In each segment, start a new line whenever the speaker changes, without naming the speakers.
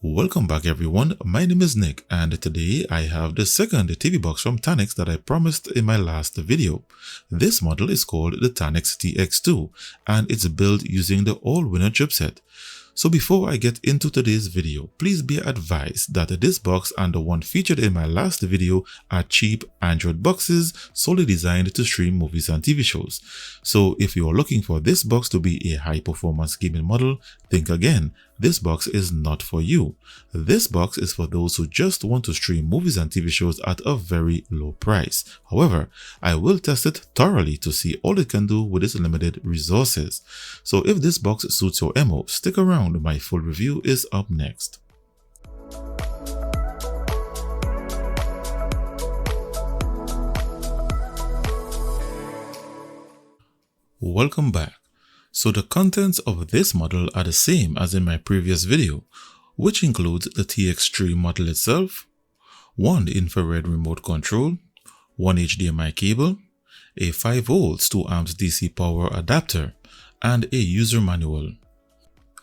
Welcome back everyone, my name is Nick and today I have the second TV box from Tanix that I promised in my last video. This model is called the Tanix TX2 and it's built using the all-winner chipset. So before I get into today's video, please be advised that this box and the one featured in my last video are cheap Android boxes solely designed to stream movies and TV shows. So if you are looking for this box to be a high-performance gaming model, think again. This box is not for you. This box is for those who just want to stream movies and TV shows at a very low price. However, I will test it thoroughly to see all it can do with its limited resources. So if this box suits your MO, stick around. My full review is up next. Welcome back. So the contents of this model are the same as in my previous video, which includes the TX3 model itself, one infrared remote control, one HDMI cable, a 5V 2 amps DC power adapter, and a user manual.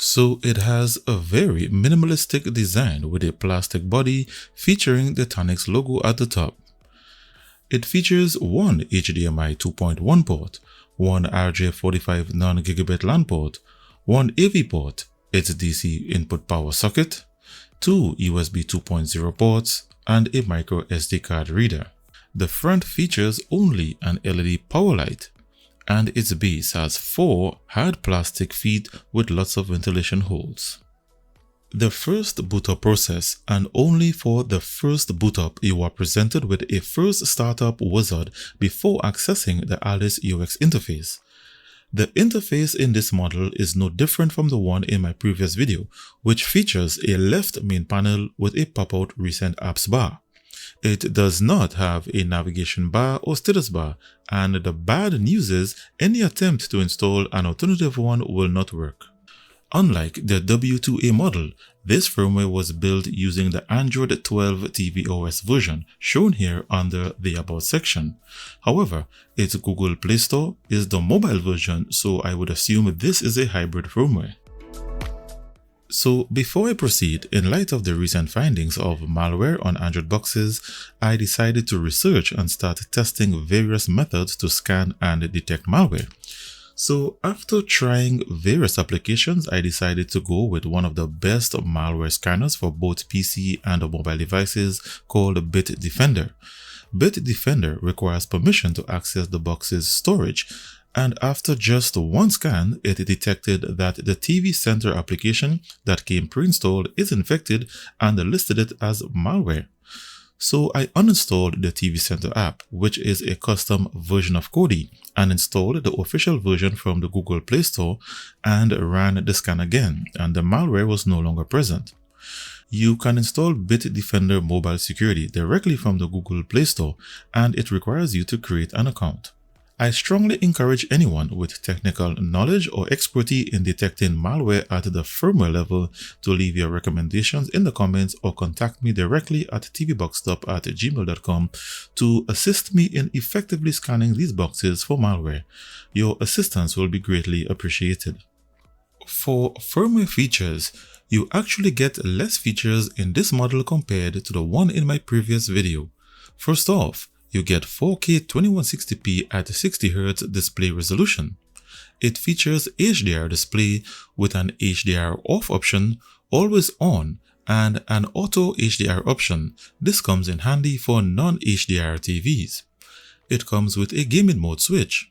So it has a very minimalistic design with a plastic body featuring the Tanix logo at the top. It features one HDMI 2.1 port, one RJ45 non-gigabit LAN port, one AV port, its DC input power socket, two USB 2.0 ports, and a micro SD card reader. The front features only an LED power light, and its base has 4 hard plastic feet with lots of ventilation holes. The first boot up process, and only for the first boot up, you are presented with a first startup wizard before accessing the Alice UX interface. The interface in this model is no different from the one in my previous video, which features a left main panel with a pop-out recent apps bar. It does not have a navigation bar or status bar, and the bad news is any attempt to install an alternative one will not work. Unlike the W2A model, this firmware was built using the Android 12 tvOS version shown here under the About section. However, its Google Play Store is the mobile version, so I would assume this is a hybrid firmware. So before I proceed, in light of the recent findings of malware on Android boxes, I decided to research and start testing various methods to scan and detect malware. So after trying various applications, I decided to go with one of the best malware scanners for both PC and mobile devices called Bitdefender. Bitdefender requires permission to access the box's storage, and after just one scan, it detected that the TV Center application that came pre-installed is infected and listed it as malware. So I uninstalled the TV Center app, which is a custom version of Kodi, and installed the official version from the Google Play Store and ran the scan again, and the malware was no longer present. You can install Bitdefender Mobile Security directly from the Google Play Store, and it requires you to create an account. I strongly encourage anyone with technical knowledge or expertise in detecting malware at the firmware level to leave your recommendations in the comments or contact me directly at tvboxstop@gmail.com to assist me in effectively scanning these boxes for malware. Your assistance will be greatly appreciated. For firmware features, you actually get less features in this model compared to the one in my previous video. First off, you get 4K 2160p at 60Hz display resolution. It features HDR display with an HDR off option, always on, and an auto HDR option. This comes in handy for non-HDR TVs. It comes with a gaming mode switch.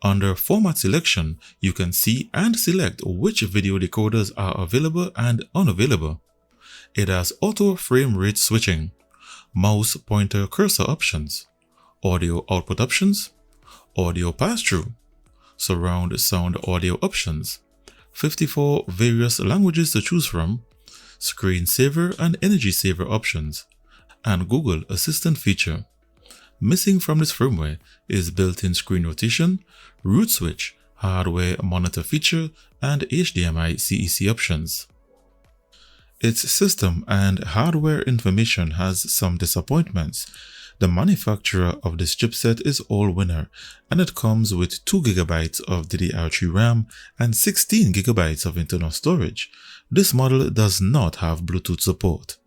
Under format selection, you can see and select which video decoders are available and unavailable. It has auto frame rate switching, mouse pointer cursor options, audio output options, audio pass-through, surround sound audio options, 54 various languages to choose from, screensaver and energy saver options, and Google Assistant feature. Missing from this firmware is built-in screen rotation, root switch, hardware monitor feature, and HDMI CEC options. Its system and hardware information has some disappointments. The manufacturer of this chipset is all-winner, and it comes with 2GB of DDR3 RAM and 16GB of internal storage. This model does not have Bluetooth support.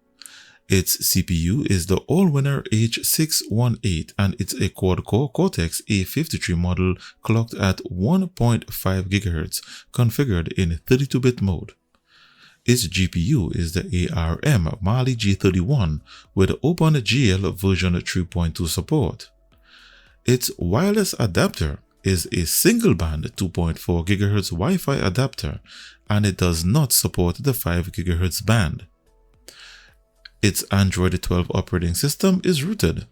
Its CPU is the Allwinner H618 and it's a quad-core Cortex A53 model clocked at 1.5 GHz, configured in 32-bit mode. Its GPU is the ARM Mali G31 with OpenGL version 3.2 support. Its wireless adapter is a single-band 2.4 GHz Wi-Fi adapter and it does not support the 5 GHz band. Its Android 12 operating system is rooted.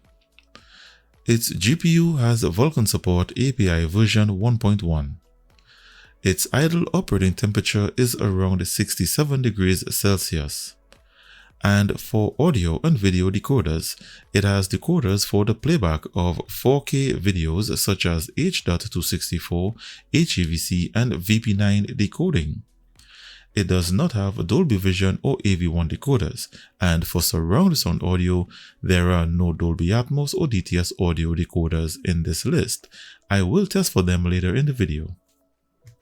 Its GPU has Vulkan support API version 1.1. Its idle operating temperature is around 67 degrees Celsius. And for audio and video decoders, it has decoders for the playback of 4K videos such as H.264, HEVC, and VP9 decoding. It does not have Dolby Vision or AV1 decoders, and for surround sound audio, there are no Dolby Atmos or DTS audio decoders in this list. I will test for them later in the video.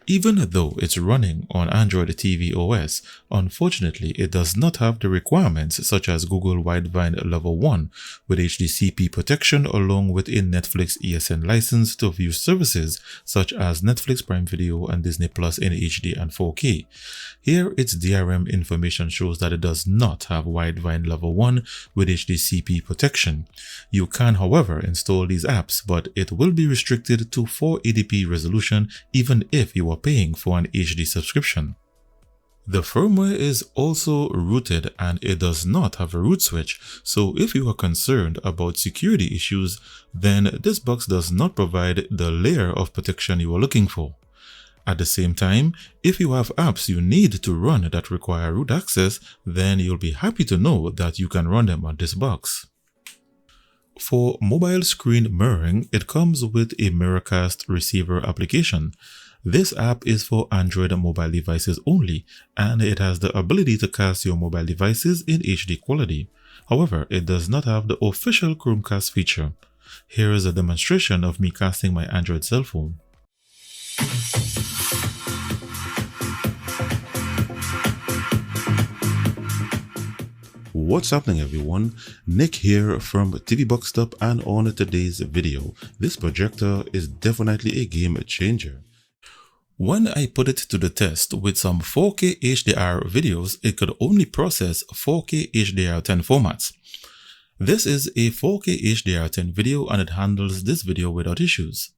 Even though it's running on Android TV OS, unfortunately it does not have the requirements such as Google Widevine Level 1 with HDCP protection along with a Netflix ESN license to view services such as Netflix Prime Video and Disney Plus in HD and 4K. Here its DRM information shows that it does not have Widevine Level 1 with HDCP protection. You can however install these apps, but it will be restricted to 480p resolution even if you are paying for an HD subscription. The firmware is also rooted and it does not have a root switch, so if you are concerned about security issues, then this box does not provide the layer of protection you are looking for. At the same time, if you have apps you need to run that require root access, then you'll be happy to know that you can run them on this box. For mobile screen mirroring, it comes with a Miracast receiver application. This app is for Android mobile devices only, and it has the ability to cast your mobile devices in HD quality. However, it does not have the official Chromecast feature. Here is a demonstration of me casting my Android cell phone. What's happening everyone? Nick here from TV Box Stop, and on today's video, this projector is definitely a game changer. When I put it to the test with some 4K HDR videos, it could only process 4K HDR10 formats. This is a 4K HDR10 video and it handles this video without issues.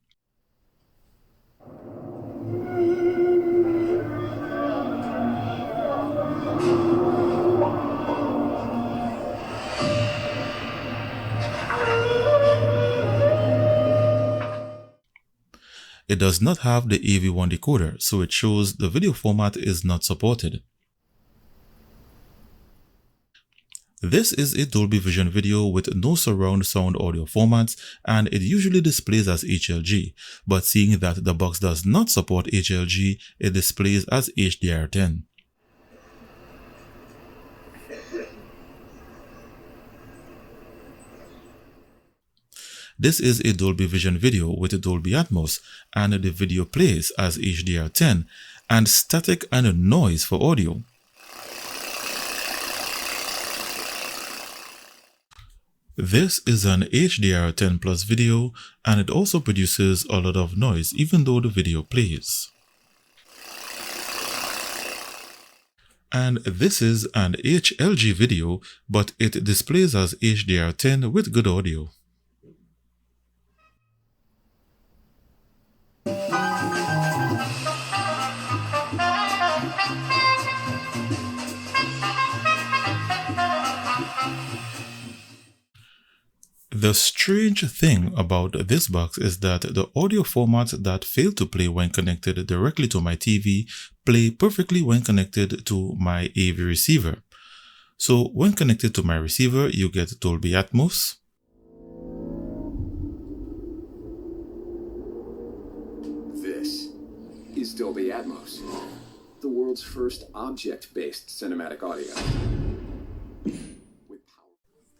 It does not have the AV1 decoder, so it shows the video format is not supported. This is a Dolby Vision video with no surround sound audio formats, and it usually displays as HLG, but seeing that the box does not support HLG, it displays as HDR10. This is a Dolby Vision video with a Dolby Atmos, and the video plays as HDR10 and static and noise for audio. This is an HDR10 Plus video and it also produces a lot of noise even though the video plays. And this is an HLG video, but it displays as HDR10 with good audio. The strange thing about this box is that the audio formats that fail to play when connected directly to my TV play perfectly when connected to my AV receiver. So when connected to my receiver, you get Dolby Atmos,
This is Dolby Atmos, the world's first object-based cinematic audio.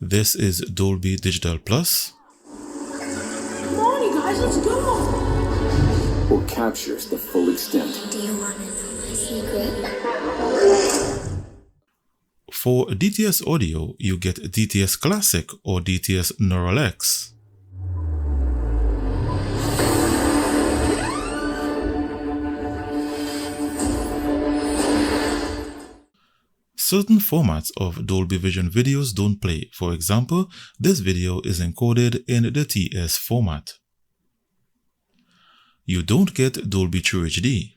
this is Dolby Digital Plus,
Come on, you guys, let's go!
Or captures the full extent
Do you want to know my secret?
For DTS audio, you get DTS Classic or DTS Neural X. Certain formats of Dolby Vision videos don't play. For example, this video is encoded in the TS format. You don't get Dolby True HD.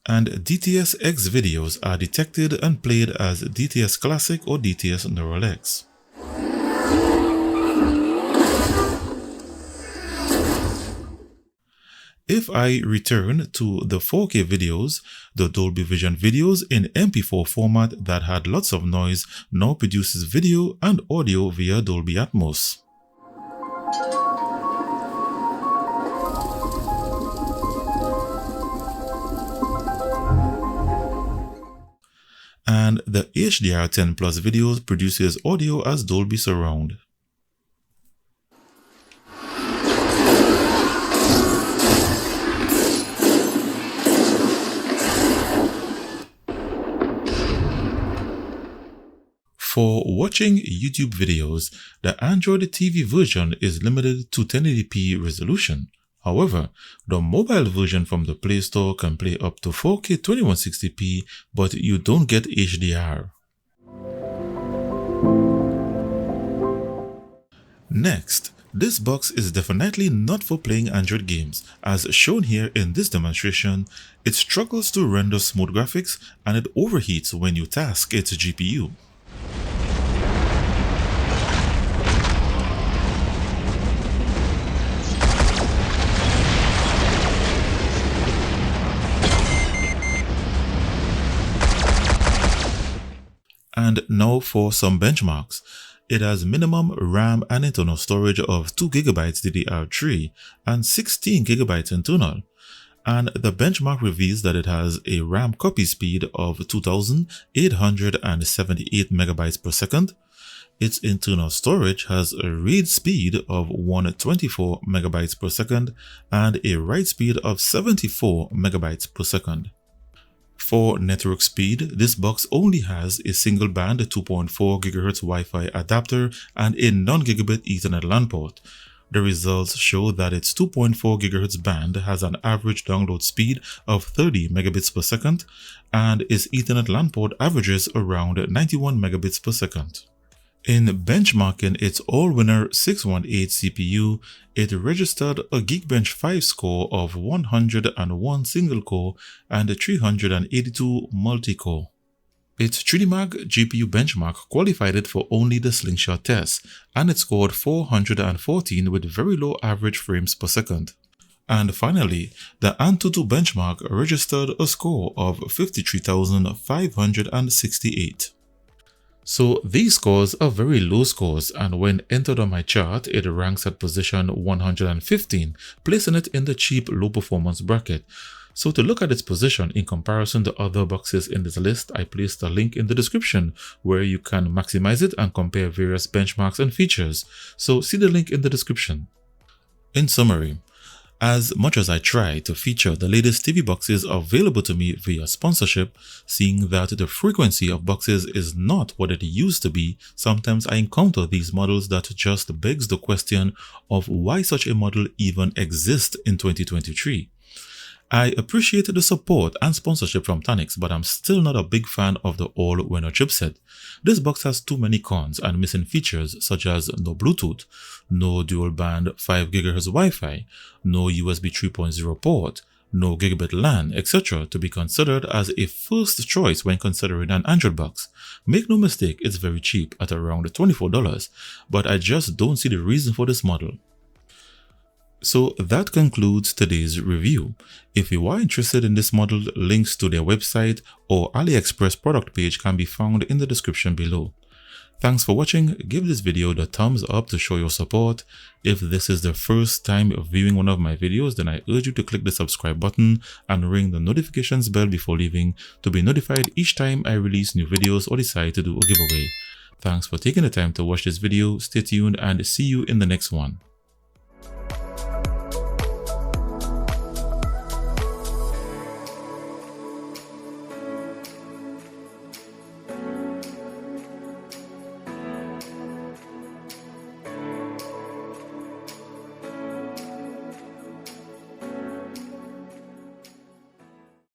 And DTS X videos are detected and played as DTS Classic or DTS Neural X. If I return to the 4K videos, the Dolby Vision videos in MP4 format that had lots of noise now produces video and audio via Dolby Atmos. And the HDR10 Plus videos produces audio as Dolby Surround. For watching YouTube videos, the Android TV version is limited to 1080p resolution. However, the mobile version from the Play Store can play up to 4K 2160p, but you don't get HDR. Next, this box is definitely not for playing Android games. As shown here in this demonstration, it struggles to render smooth graphics and it overheats when you task its GPU. And now for some benchmarks. It has minimum RAM and internal storage of 2GB DDR3 and 16GB internal. And the benchmark reveals that it has a RAM copy speed of 2878 MB per second. Its internal storage has a read speed of 124 MB per second and a write speed of 74 MB per second. For network speed, this box only has a single band 2.4 GHz Wi-Fi adapter and a non-gigabit Ethernet LAN port. The results show that its 2.4 GHz band has an average download speed of 30 megabits per second and its Ethernet LAN port averages around 91 megabits per second. In benchmarking its all-winner 618 CPU, it registered a Geekbench 5 score of 101 single-core and 382 multi-core. Its 3DMag GPU benchmark qualified it for only the slingshot test, and it scored 414 with very low average frames per second. And finally, the Antutu benchmark registered a score of 53,568. So these scores are very low scores, and when entered on my chart, it ranks at position 115, placing it in the cheap low performance bracket. So to look at its position in comparison to other boxes in this list, I placed a link in the description where you can maximize it and compare various benchmarks and features. So see the link in the description. In summary, as much as I try to feature the latest TV boxes available to me via sponsorship, seeing that the frequency of boxes is not what it used to be, sometimes I encounter these models that just begs the question of why such a model even exists in 2023. I appreciate the support and sponsorship from Tanix, but I'm still not a big fan of the all-winner chipset. This box has too many cons and missing features such as no Bluetooth, no dual-band 5 GHz Wi-Fi, no USB 3.0 port, no gigabit LAN, etc. to be considered as a first choice when considering an Android box. Make no mistake, it's very cheap at around $24, but I just don't see the reason for this model. So that concludes today's review. If you are interested in this model, links to their website or AliExpress product page can be found in the description below. Thanks for watching. Give this video the thumbs up to show your support. If this is the first time viewing one of my videos, then I urge you to click the subscribe button and ring the notifications bell before leaving to be notified each time I release new videos or decide to do a giveaway. Thanks for taking the time to watch this video. Stay tuned and see you in the next one.